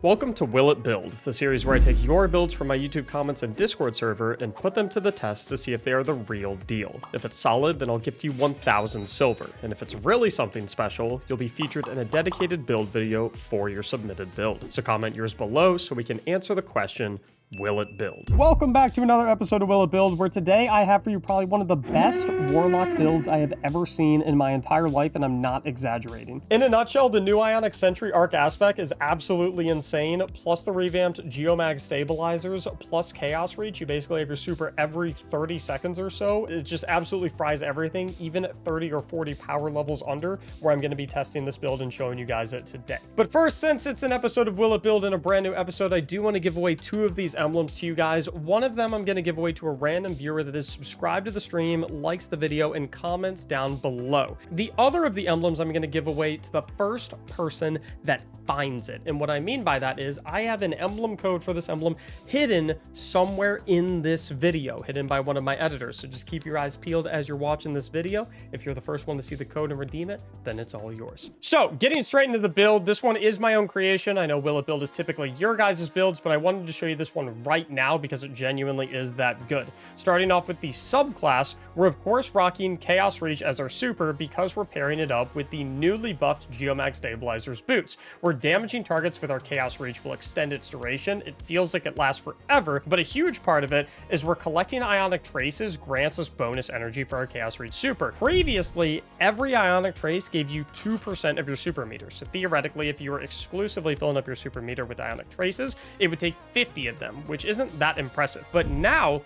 Welcome to Will It Build, the series where I take your builds from my YouTube comments and Discord server and put them to the test to see if they are the real deal. If it's solid, then I'll gift you 1,000 silver, and if it's really something special, you'll be featured in a dedicated build video for your submitted build. So comment yours below so we can answer the question, will it build? Welcome back to another episode of Will It Build, where today I have for you probably one of the best Warlock builds I have ever seen in my entire life, and I'm not exaggerating. In a nutshell, the new Ionic Sentry arc aspect is absolutely insane, plus the revamped Geomag stabilizers, plus Chaos Reach. You basically have your super every 30 seconds or so. It just absolutely fries everything, even at 30 or 40 power levels under, where I'm going to be testing this build and showing you guys it today. But first, since it's an episode of Will It Build and a brand new episode, I do want to give away two of these emblems to you guys. One of them I'm going to give away to a random viewer that is subscribed to the stream, likes the video, and comments down below. The other of the emblems I'm going to give away to the first person that finds it. And what I mean by that is I have an emblem code for this emblem hidden somewhere in this video, hidden by one of my editors. So just keep your eyes peeled as you're watching this video. If you're the first one to see the code and redeem it, then it's all yours. So getting straight into the build, this one is my own creation. I know Will It Build is typically your guys' builds, but I wanted to show you this one right now because it genuinely is that good. Starting off with the subclass, we're of course rocking Chaos Reach as our super because we're pairing it up with the newly buffed Geomag Stabilizer's boots. We're damaging targets with our Chaos Reach will extend its duration. It feels like it lasts forever, but a huge part of it is we're collecting Ionic Traces grants us bonus energy for our Chaos Reach super. Previously, every Ionic Trace gave you 2% of your super meter. So theoretically, if you were exclusively filling up your super meter with Ionic Traces, it would take 50 of them, which isn't that impressive. But now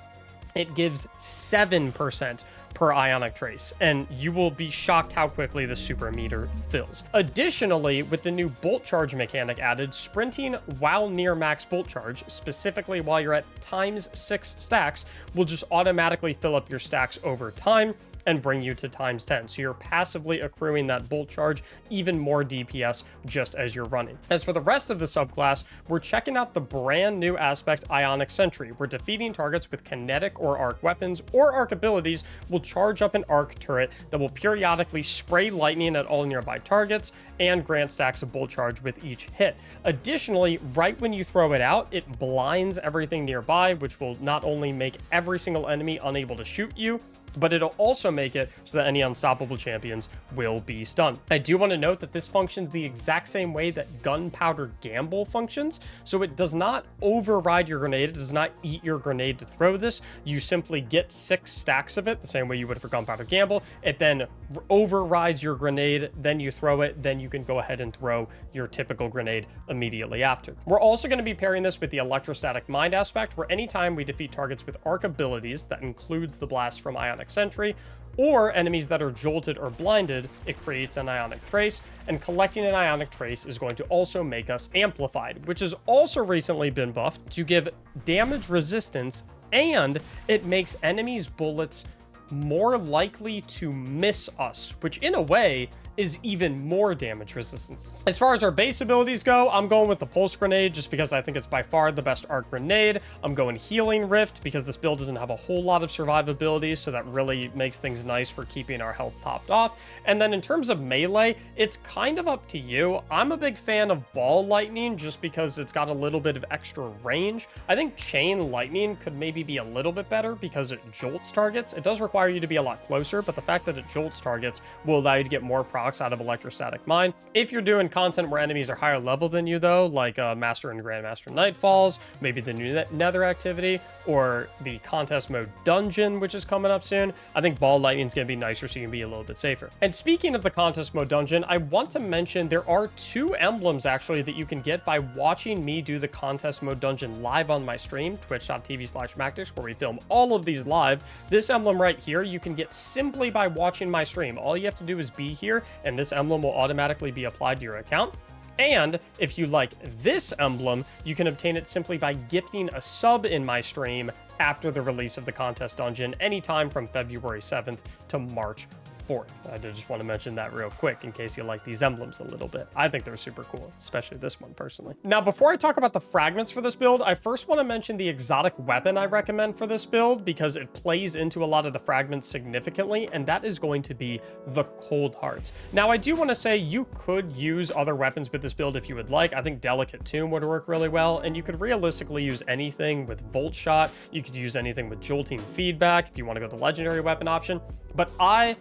it gives 7% per Ionic Trace, and you will be shocked how quickly the super meter fills. Additionally, with the new bolt charge mechanic added, sprinting while near max bolt charge, specifically while you're at ×6 stacks, will just automatically fill up your stacks over time and bring you to ×10. So you're passively accruing that bolt charge, even more DPS just as you're running. As for the rest of the subclass, we're checking out the brand new aspect Ionic Sentry. We're defeating targets with kinetic or arc weapons or arc abilities will charge up an arc turret that will periodically spray lightning at all nearby targets and grant stacks of bolt charge with each hit. Additionally, right when you throw it out, it blinds everything nearby, which will not only make every single enemy unable to shoot you, but it'll also make it so that any unstoppable champions will be stunned. I do want to note that this functions the exact same way that Gunpowder Gamble functions. So it does not override your grenade. It does not eat your grenade to throw this. You simply get 6 stacks of it, the same way you would for Gunpowder Gamble. It then overrides your grenade, then you throw it, then you can go ahead and throw your typical grenade immediately after. We're also going to be pairing this with the Electrostatic Mind aspect, where anytime we defeat targets with arc abilities, that includes the blast from Ionic Sentry, or enemies that are jolted or blinded, it creates an Ionic Trace, and collecting an Ionic Trace is going to also make us amplified, which has also recently been buffed to give damage resistance, and it makes enemies' bullets more likely to miss us, which in a way is even more damage resistance. As far as our base abilities go, I'm going with the Pulse Grenade just because I think it's by far the best arc grenade. I'm going Healing Rift because this build doesn't have a whole lot of survivability, so that really makes things nice for keeping our health topped off. And then in terms of melee, it's kind of up to you. I'm a big fan of Ball Lightning just because it's got a little bit of extra range. I think Chain Lightning could maybe be a little bit better because it jolts targets. It does require you to be a lot closer, but the fact that it jolts targets will allow you to get more procs out of Electrostatic Mind. If you're doing content where enemies are higher level than you though, like Master and Grandmaster Nightfalls, maybe the new Nether activity, or the contest mode dungeon, which is coming up soon, I think Ball Lightning's gonna be nicer so you can be a little bit safer. And speaking of the contest mode dungeon, I want to mention there are 2 emblems actually that you can get by watching me do the contest mode dungeon live on my stream, twitch.tv/Mactics, where we film all of these live. This emblem right here, you can get simply by watching my stream. All you have to do is be here, and this emblem will automatically be applied to your account. And if you like this emblem, you can obtain it simply by gifting a sub in my stream after the release of the contest dungeon anytime from February 7th to March 4th. I did just want to mention that real quick in case you like these emblems a little bit. I think they're super cool, especially this one personally. Now, before I talk about the fragments for this build, I first want to mention the exotic weapon I recommend for this build because it plays into a lot of the fragments significantly, and that is going to be the Cold Heart. Now, I do want to say you could use other weapons with this build if you would like. I think Delicate Tomb would work really well, and you could realistically use anything with Volt Shot. You could use anything with Jolting Feedback if you want to go the legendary weapon option. But I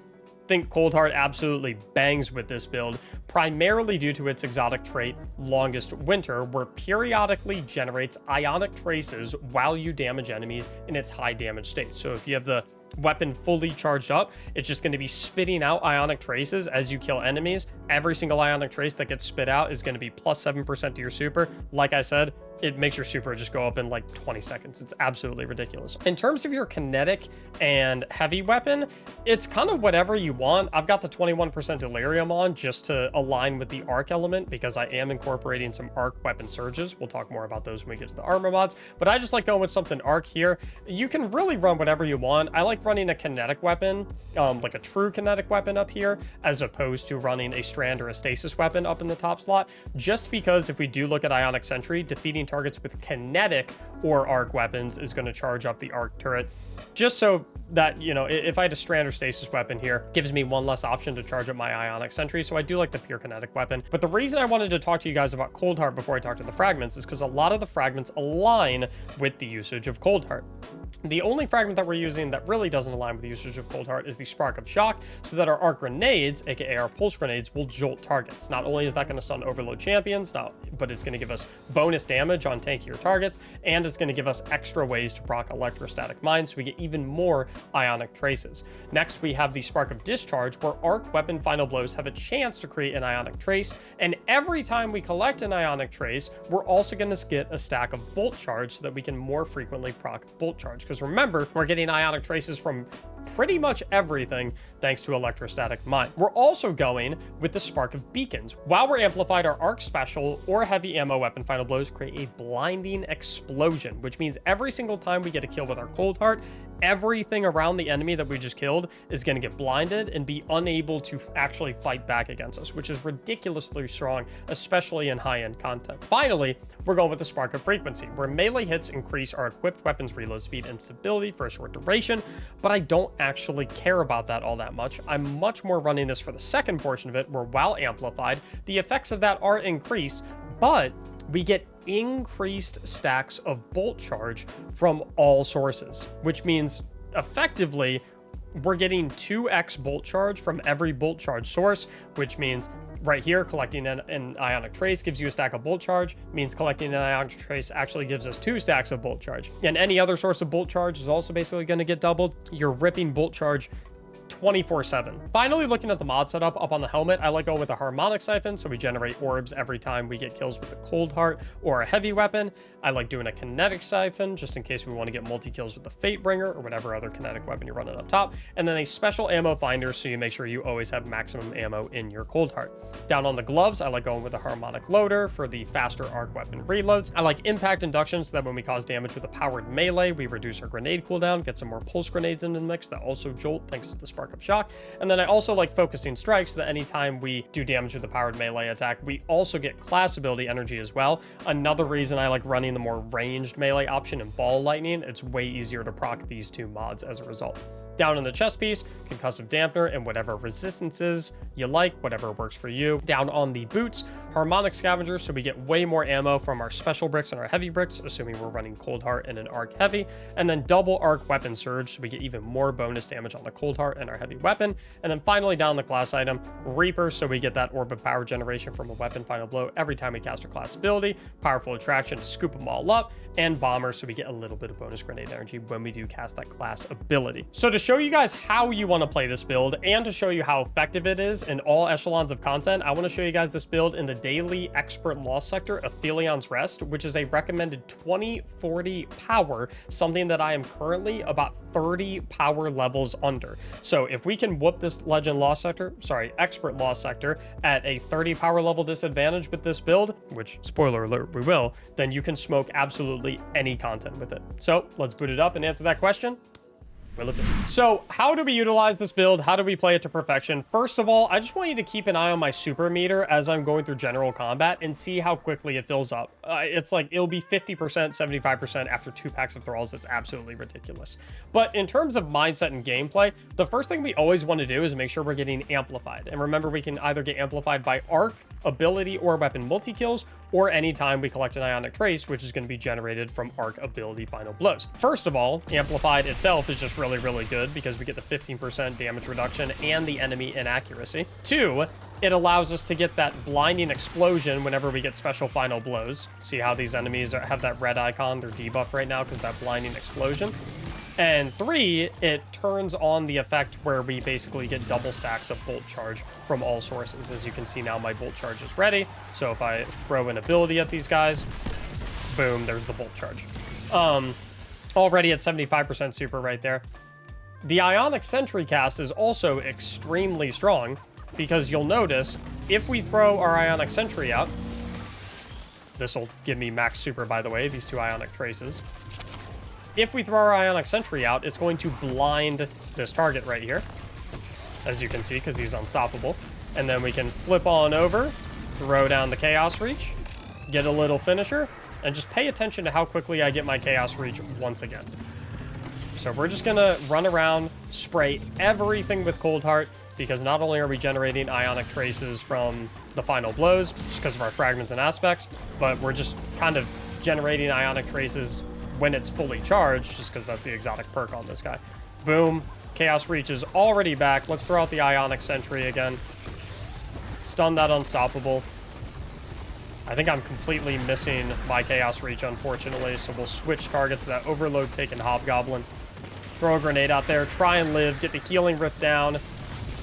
think Cold Heart absolutely bangs with this build, primarily due to its exotic trait, Longest Winter, where periodically generates Ionic traces while you damage enemies in its high damage state. So if you have the weapon fully charged up, it's just going to be spitting out Ionic traces as you kill enemies. Every single Ionic trace that gets spit out is going to be plus 7% to your super. Like I said, it makes your super just go up in like 20 seconds. It's absolutely ridiculous. In terms of your kinetic and heavy weapon, it's kind of whatever you want. I've got the 21% delirium on just to align with the arc element because I am incorporating some arc weapon surges. We'll talk more about those when we get to the armor mods, but I just like going with something arc here. You can really run whatever you want. I like running a kinetic weapon, like a true kinetic weapon up here, as opposed to running a strand or a stasis weapon up in the top slot, just because if we do look at Ionic Sentry, defeating targets with kinetic or arc weapons is going to charge up the arc turret, just so that, you know, if I had a strand or stasis weapon here, gives me one less option to charge up my Ionic Sentry. So I do like the pure kinetic weapon. But the reason I wanted to talk to you guys about Cold Heart before I talk to the fragments is because a lot of the fragments align with the usage of Cold Heart. The only fragment that we're using that really doesn't align with the usage of Cold Heart is the Spark of Shock, so that our arc grenades, aka our pulse grenades, will jolt targets. Not only is that going to stun overload champions, but it's going to give us bonus damage on tankier targets, and it's going to give us extra ways to proc electrostatic mines, so we get even more Ionic traces. Next, we have the Spark of Discharge, where arc weapon final blows have a chance to create an Ionic trace, and every time we collect an Ionic trace, we're also going to get a stack of Bolt Charge so that we can more frequently proc Bolt Charge. Because remember, we're getting Ionic traces from pretty much everything thanks to electrostatic mine. We're also going with the Spark of Beacons. While we're amplified, our arc special or heavy ammo weapon final blows create a blinding explosion, which means every single time we get a kill with our Cold Heart, everything around the enemy that we just killed is going to get blinded and be unable to actually fight back against us, which is ridiculously strong, especially in high-end content. Finally, we're going with the Spark of Frequency, where melee hits increase our equipped weapons reload speed and stability for a short duration, but I don't actually care about that all that much. I'm much more running this for the second portion of it, where while amplified, the effects of that are increased, but we get increased stacks of Bolt Charge from all sources, which means effectively we're getting 2x Bolt Charge from every Bolt Charge source, which means right here, collecting an Ionic Trace gives you a stack of Bolt Charge, means collecting an Ionic Trace actually gives us 2 stacks of Bolt Charge. And any other source of Bolt Charge is also basically going to get doubled. You're ripping Bolt Charge 24/7. Finally, looking at the mod setup up on the helmet, I like going with a harmonic siphon, so we generate orbs every time we get kills with the Cold Heart or a heavy weapon. I like doing a kinetic siphon, just in case we want to get multi-kills with the Fatebringer or whatever other kinetic weapon you're running up top. And then a special ammo finder, so you make sure you always have maximum ammo in your Cold Heart. Down on the gloves, I like going with a harmonic loader for the faster arc weapon reloads. I like impact induction, so that when we cause damage with a powered melee, we reduce our grenade cooldown, get some more pulse grenades into the mix that also jolt thanks to the Spark of Shock. And then I also like focusing strikes, so that anytime we do damage with a powered melee attack, we also get class ability energy as well. Another reason I like running the more ranged melee option in Ball Lightning. It's way easier to proc these 2 mods as a result. Down in the chest piece, concussive dampener and whatever resistances you like, whatever works for you. Down on the boots, harmonic scavenger, so we get way more ammo from our special bricks and our heavy bricks, assuming we're running Cold Heart and an arc heavy. And then double arc weapon surge, so we get even more bonus damage on the Cold Heart and our heavy weapon. And then finally down the class item, Reaper, so we get that orb of power generation from a weapon final blow every time we cast a class ability, powerful attraction to scoop them all up, and bomber, so we get a little bit of bonus grenade energy when we do cast that class ability. So to show you guys how you want to play this build and to show you how effective it is in all echelons of content, I want to show you guys this build in the daily expert loss sector of Thelian's Rest, which is a recommended 2040 power, something that I am currently about 30 power levels under. So if we can whoop this expert loss sector at a 30 power level disadvantage with this build, which spoiler alert, we will, then you can smoke absolutely any content with it. So let's boot it up and answer that question. So how do we utilize this build? How do we play it to perfection? First of all, I just want you to keep an eye on my super meter as I'm going through general combat and see how quickly it fills up. It's like, it'll be 50%, 75% after 2 packs of thralls. It's absolutely ridiculous. But in terms of mindset and gameplay, the first thing we always want to do is make sure we're getting amplified. And remember, we can either get amplified by arc, ability, or weapon multi-kills, or anytime we collect an Ionic Trace, which is going to be generated from arc, ability, final blows. First of all, amplified itself is just really good because we get the 15% damage reduction and the enemy inaccuracy. 2, it allows us to get that blinding explosion whenever we get special final blows. See how these enemies have that red icon? They're debuffed right now because that blinding explosion. And 3, it turns on the effect where we basically get double stacks of bolt charge from all sources. As you can see now, my bolt charge is ready. So if I throw an ability at these guys, boom, there's the bolt charge. Already at 75% super right there. The Ionic Sentry cast is also extremely strong because you'll notice if we throw our Ionic Sentry out, this will give me max super, by the way, these 2 Ionic Traces. If we throw our Ionic Sentry out, it's going to blind this target right here, as you can see, because he's unstoppable. And then we can flip on over, throw down the Chaos Reach, get a little finisher, and just pay attention to how quickly I get my Chaos Reach once again. So we're just going to run around, spray everything with Cold Heart, because not only are we generating Ionic Traces from the final blows, just because of our fragments and aspects, but we're just kind of generating Ionic Traces when it's fully charged, just because that's the exotic perk on this guy. Boom. Chaos Reach is already back. Let's throw out the Ionic Sentry again. Stun that unstoppable. I think I'm completely missing my Chaos Reach, unfortunately, so we'll switch targets to that Overload taking Hobgoblin. Throw a grenade out there, try and live, get the healing rift down.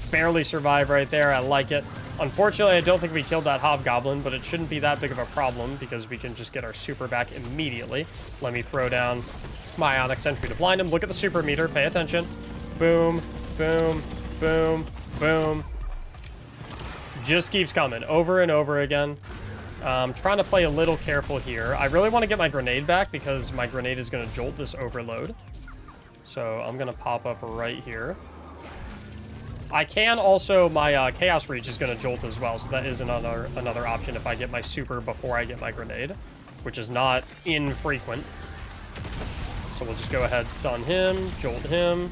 Barely survive right there, I like it. Unfortunately, I don't think we killed that Hobgoblin, but it shouldn't be that big of a problem because we can just get our super back immediately. Let me throw down my Ionic Sentry to blind him. Look at the super meter, pay attention. Boom, boom, boom, boom. Just keeps coming over and over again. I'm trying to play a little careful here. I really want to get my grenade back because my grenade is going to jolt this Overload. So I'm going to pop up right here. I can also, my Chaos Reach is going to jolt as well, so that is another option if I get my super before I get my grenade, which is not infrequent. So we'll just go ahead, stun him, jolt him,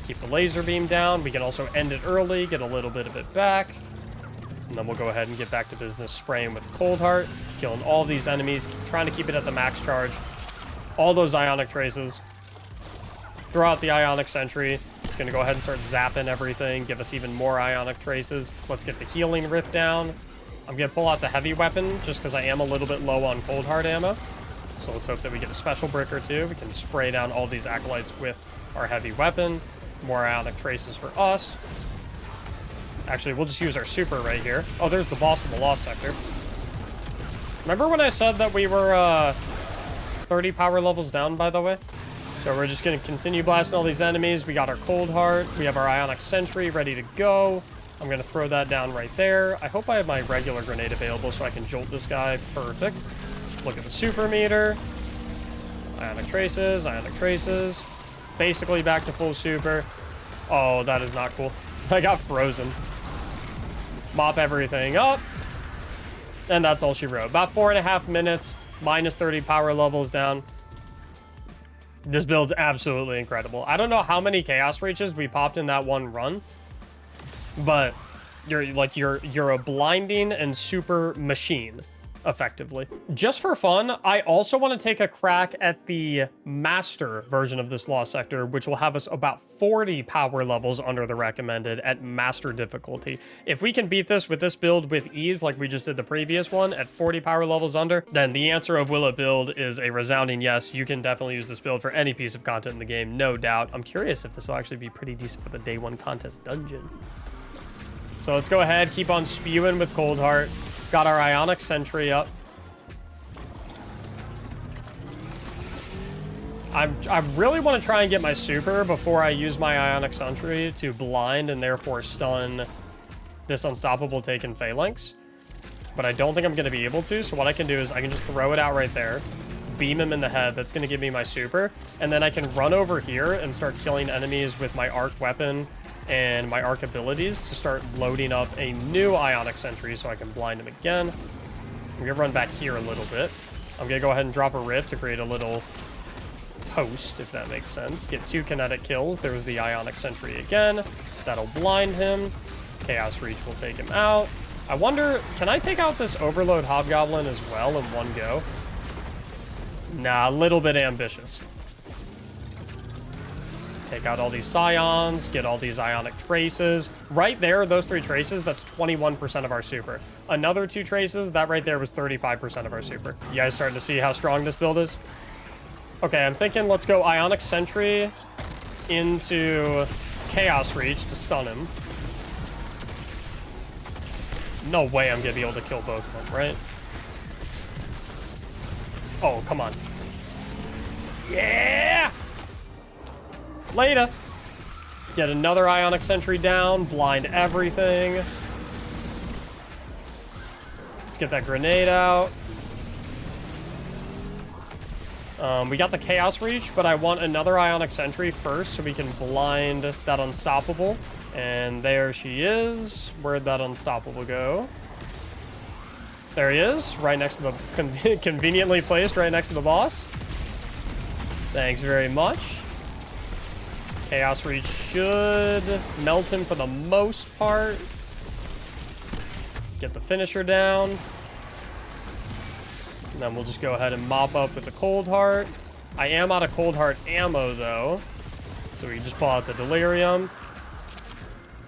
keep the laser beam down. We can also end it early, get a little bit of it back. And then we'll go ahead and get back to business, spraying with Cold Heart, killing all these enemies, trying to keep it at the max charge. All those Ionic Traces. Throw out the Ionic Sentry. It's going to go ahead and start zapping everything, give us even more Ionic Traces. Let's get the healing rift down. I'm going to pull out the heavy weapon just because I am a little bit low on Cold Heart ammo. So let's hope that we get a special brick or two. We can spray down all these acolytes with our heavy weapon. More Ionic Traces for us. Actually, we'll just use our super right here. Oh, there's the boss of the Lost Sector. Remember when I said that we were 30 power levels down, by the way? So we're just going to continue blasting all these enemies. We got our Cold Heart. We have our Ionic Sentry ready to go. I'm going to throw that down right there. I hope I have my regular grenade available so I can jolt this guy. Perfect. Look at the super meter. Ionic Traces, Ionic Traces. Basically back to full super. Oh, that is not cool. I got frozen. Mop everything up. And that's all she wrote. About 4.5 minutes, minus 30 power levels down. This build's absolutely incredible. I don't know how many Chaos Reaches we popped in that one run, but you're a blinding and super machine, effectively. Just for fun, I also want to take a crack at the master version of this Lost Sector, which will have us about 40 power levels under the recommended at master difficulty. If we can beat this with this build with ease, like we just did the previous one at 40 power levels under, then the answer of will it build is a resounding yes. You can definitely use this build for any piece of content in the game, no doubt. I'm curious if this will actually be pretty decent for the day one contest dungeon. So let's go ahead, keep on spewing with Cold Heart. Got our Ionic Sentry up. I really want to try and get my super before I use my Ionic Sentry to blind and therefore stun this unstoppable taken Phalanx. But I don't think I'm going to be able to, so what I can do is I can just throw it out right there. beam him in the head. That's going to give me my super. And then I can run over here and start killing enemies with my arc weapon and my arc abilities to start loading up a new Ionic Sentry so I can blind him again. I'm going to run back here a little bit. I'm going to go ahead and drop a rift to create a little post, if that makes sense. Get 2 kinetic kills. There was the Ionic Sentry again. That'll blind him. Chaos Reach will take him out. I wonder, can I take out this Overload Hobgoblin as well in one go? Nah, a little bit ambitious. Take out all these Scions, get all these Ionic Traces. Right there, those 3 traces, that's 21% of our super. Another 2 traces, that right there was 35% of our super. You guys starting to see how strong this build is? Okay, I'm thinking let's go Ionic Sentry into Chaos Reach to stun him. No way I'm gonna be able to kill both of them, right? Oh, come on. Yeah! Later. Get another Ionic Sentry down, blind everything. Let's get that grenade out. We got the Chaos Reach, but I want another Ionic Sentry first so we can blind that Unstoppable. And there she is. Where'd that Unstoppable go? There he is, right next to the... conveniently placed right next to the boss. Thanks very much. Chaos Reach should melt him for the most part. Get the finisher down. And then we'll just go ahead and mop up with the Cold Heart. I am out of Cold Heart ammo, though. So we can just pull out the Delirium.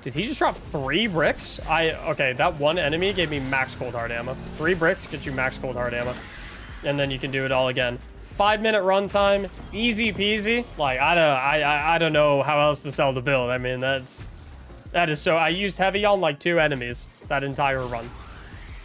Did he just drop 3 bricks? Okay, that one enemy gave me max Cold Heart ammo. 3 bricks get you max Cold Heart ammo. And then you can do it all again. 5-minute runtime, easy peasy. Like, I don't know how else to sell the build. I mean, that is so... I used heavy on like 2 enemies that entire run.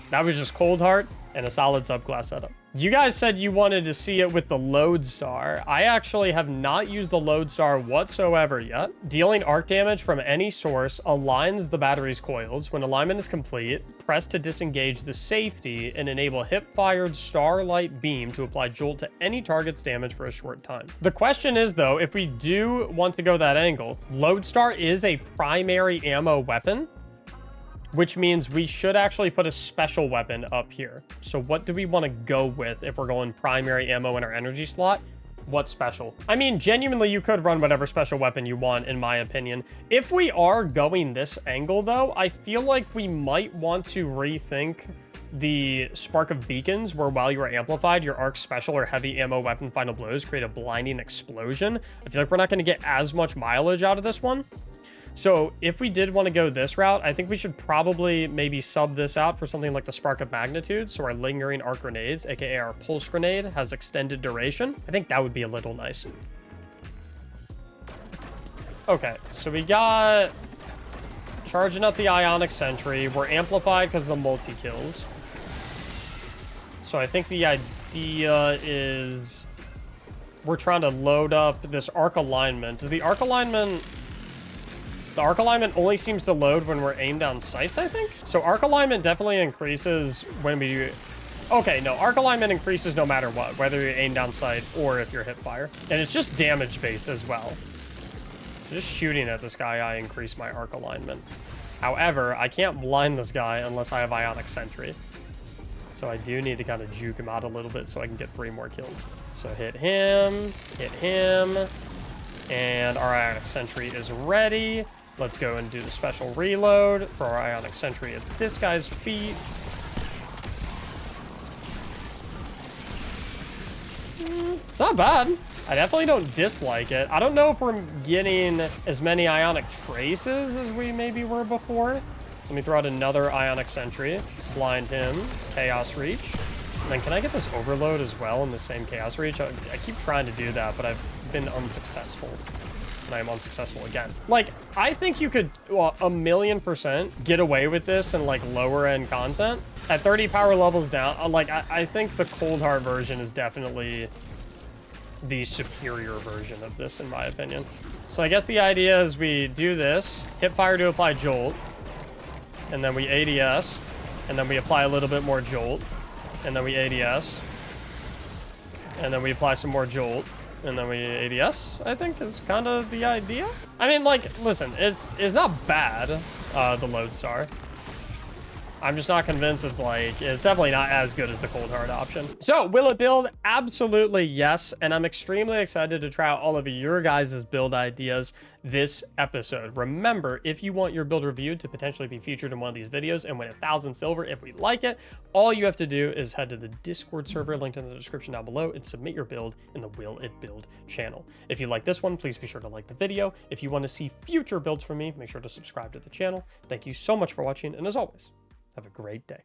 That was just Cold Heart and a solid subclass setup. You guys said you wanted to see it with the Lodestar. I actually have not used the Lodestar whatsoever yet. Dealing arc damage from any source aligns the battery's coils. When alignment is complete, press to disengage the safety and enable hip-fired Starlight Beam to apply jolt to any target's damage for a short time. The question is, though, if we do want to go that angle, Lodestar is a primary ammo weapon, which means we should actually put a special weapon up here. So what do we want to go with if we're going primary ammo in our energy slot? What special? I mean, genuinely, you could run whatever special weapon you want, in my opinion. If we are going this angle, though, I feel like we might want to rethink the Spark of Beacons, where while you are amplified, your arc special or heavy ammo weapon final blows create a blinding explosion. I feel like we're not going to get as much mileage out of this one. So if we did want to go this route, I think we should probably maybe sub this out for something like the Spark of Magnitude. So our lingering arc grenades, aka our pulse grenade, has extended duration. I think that would be a little nice. Okay, so we got charging up the Ionic Sentry. We're amplified because of the multi-kills. So I think the idea is we're trying to load up this arc alignment. Does the arc alignment... The arc alignment only seems to load when we're aimed down sights, I think. So arc alignment definitely increases when we... Okay, no, arc alignment increases no matter what, whether you aim down sight or if you're hip fire. And it's just damage based as well. So just shooting at this guy, I increase my arc alignment. However, I can't blind this guy unless I have Ionic Sentry. So I do need to kind of juke him out a little bit so I can get 3 more kills. So hit him, and our Ionic Sentry is ready. Let's go and do the special reload for our Ionic Sentry at this guy's feet. It's not bad. I definitely don't dislike it. I don't know if we're getting as many Ionic Traces as we maybe were before. Let me throw out another Ionic Sentry. Blind him. Chaos Reach. And then can I get this Overload as well in the same Chaos Reach? I keep trying to do that, but I've been unsuccessful. And I am unsuccessful again. Like, I think you could, well, 1,000,000% get away with this in, like, lower-end content. At 30 power levels down, like, I think the Cold Heart version is definitely the superior version of this, in my opinion. So I guess the idea is we do this, hip fire to apply jolt, and then we ADS, and then we apply a little bit more jolt, and then we ADS. and then we apply some more jolt, and then we ADS, I think, is kind of the idea. I mean, like, listen, it's not bad, the Lodestar. I'm just not convinced it's definitely not as good as the Cold Hard option. So, will it build? Absolutely yes, and I'm extremely excited to try out all of your guys' build ideas this episode. Remember, if you want your build reviewed to potentially be featured in one of these videos and win 1,000 silver if we like it, all you have to do is head to the Discord server linked in the description down below and submit your build in the Will It Build channel. If you like this one, please be sure to like the video. If you want to see future builds from me, make sure to subscribe to the channel. Thank you so much for watching, and as always, have a great day.